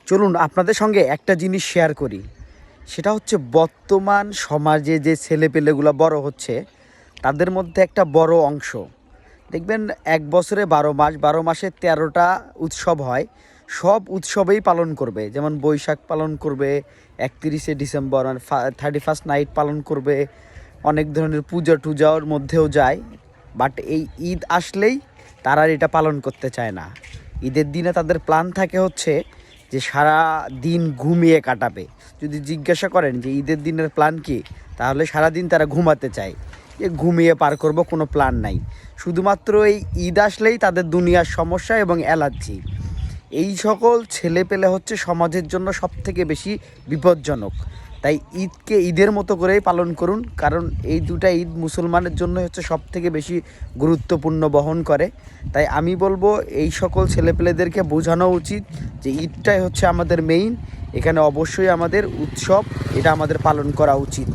চলুন আপনাদের সঙ্গে একটা জিনিস শেয়ার করি। সেটা হচ্ছে বর্তমান সমাজে যে ছেলেপেলেগুলো বড় হচ্ছে তাদের মধ্যে একটা বড় অংশ দেখবেন ১ বছরে ১২ মাস, ১২ মাসে ১৩টা উৎসব হয়। সব উৎসবেই পালন করবে, যেমন বৈশাখ পালন করবে, ৩১শে ডিসেম্বর মানে 31st নাইট পালন করবে, অনেক ধরনের পূজা টুজার মধ্যেও যায়। বাট এই ঈদ আসলেই তারা আর এটা পালন করতে চায় না। ঈদের দিনে তাদের প্ল্যান থাকে হচ্ছে যে সারা দিন ঘুমিয়ে কাটাবে। যদি জিজ্ঞাসা করেন যে ঈদের দিনের প্ল্যান কী, তাহলে সারাদিন তারা ঘুমাতে চায়, যে ঘুমিয়ে পার করব, কোনো প্ল্যান নাই। শুধুমাত্র এই ঈদ আসলেই তাদের দুনিয়ার সমস্যা এবং অ্যালার্জি। এই সকল ছেলে পেলে হচ্ছে সমাজের জন্য সবথেকে বেশি বিপজ্জনক। তাই ঈদকে ঈদের মতো করেই পালন করুন, কারণ এই দুটা ঈদ মুসলমানের জন্য হচ্ছে সবথেকে বেশি গুরুত্বপূর্ণ বহন করে। তাই আমি বলবো এই সকল ছেলেপেলেদেরকে বোঝানো উচিত যে ঈদটাই হচ্ছে আমাদের মেইন, এখানে অবশ্যই আমাদের উৎসব, এটা আমাদের পালন করা উচিত।